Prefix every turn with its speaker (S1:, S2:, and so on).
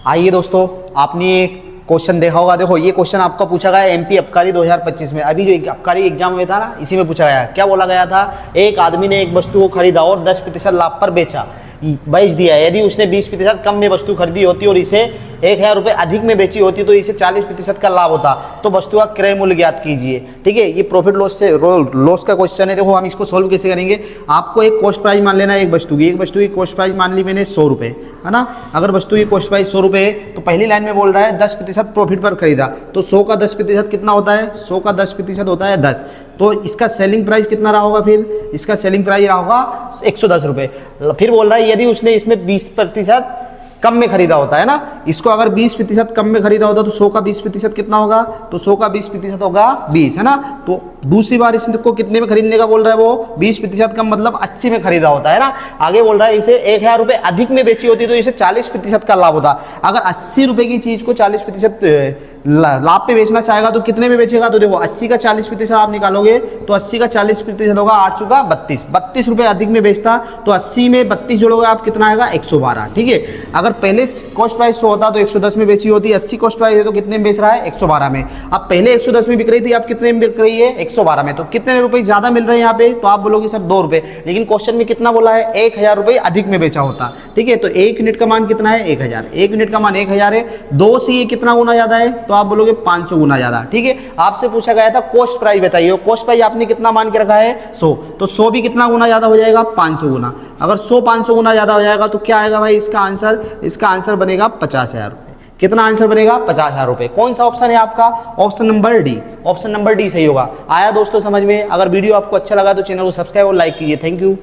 S1: आइए दोस्तों, आपने ये क्वेश्चन देखा होगा। देखो ये क्वेश्चन आपका पूछा गया है एमपी अबकारी 2025 में। अभी जो अबकारी एग्जाम हुआ था ना, इसी में पूछा गया। क्या बोला गया था? एक आदमी ने एक वस्तु को खरीदा और 10% लाभ पर बेच दिया। यदि उसने 20% कम में वस्तु खरीदी होती और इसे 1000 रुपये अधिक में बेची होती तो इसे 40% का लाभ होता। तो वस्तु का क्रय मूल्य ज्ञात कीजिए। ठीक है, ये प्रॉफिट लॉस का क्वेश्चन है। देखो हम इसको सॉल्व कैसे करेंगे। आपको एक कॉस्ट प्राइस मान लेना है एक वस्तु की कॉस्ट प्राइस मान ली मैंने 100 रुपये, है ना। अगर वस्तु की कॉस्ट प्राइस 100 रुपये है तो पहली लाइन में बोल रहा है 10% प्रॉफिट पर खरीदा, तो 100 का 10% कितना होता है? 100 का 10% होता है 10। तो इसका सेलिंग प्राइस कितना रहा होगा? फिर इसका सेलिंग प्राइस रहा होगा 110 रुपये। फिर बोल रहा है यदि उसने इसमें 20% कम में खरीदा होता है ना, इसको अगर 20% कम में खरीदा होता तो 100 का 20% कितना होगा? तो 100 का 20% होगा 20, है ना। तो दूसरी बार इसको कितने में खरीदने का बोल रहा है वो? 20% कम मतलब 80 में खरीदा होता है ना। आगे बोल रहा है इसे 1000 रुपये अधिक में बेची होती तो इसे 40% का लाभ होता। अगर 80 रुपये की चीज को 40% लाभ पे बेचना चाहेगा तो कितने में बेचेगा? तो देखो 80 का 40% आप निकालोगे तो 80 का 40% होगा 8 चुका 32 रुपये अधिक में बेचता तो 80 में 32 जोड़ोगे आप कितना आएगा? 112। ठीक है, अगर पहले कॉस्ट प्राइस 100 होता तो 110 में बेची होती। 80 कॉस्ट प्राइस है तो कितने में बेच रहा है? 112 में। अब पहले 110 में बिक रही थी, अब कितने में बिक रही है? 112 में। तो कितने रुपए ज्यादा मिल रहे हैं यहाँ पे? तो आप बोलोगे सर 2 रुपए, लेकिन क्वेश्चन में कितना बोला है? 1000 रुपये अधिक में बेचा होता। ठीक है, तो 1 यूनिट का मान कितना है? 1000। 1 यूनिट का मान 1000 है। 2 से ये कितना गुना ज्यादा है? तो आप बोलोगे 500 गुना ज्यादा। ठीक है, आपसे पूछा गया था कॉस्ट प्राइस बताइए, कॉस्ट प्राइस आपने कितना मान के रखा है? 100। तो 100 भी कितना गुना ज्यादा हो जाएगा? 500 गुना। अगर 100 500 गुना ज्यादा हो जाएगा तो क्या आएगा भाई इसका आंसर? इसका आंसर बनेगा 50,000 रुपये। कितना आंसर बनेगा? 50,000 रुपये। कौन सा ऑप्शन है आपका? Option number D. Option number D सही होगा। आया दोस्तों समझ में? अगर वीडियो आपको अच्छा लगा तो चैनल को सब्सक्राइब और लाइक कीजिए। Thank you.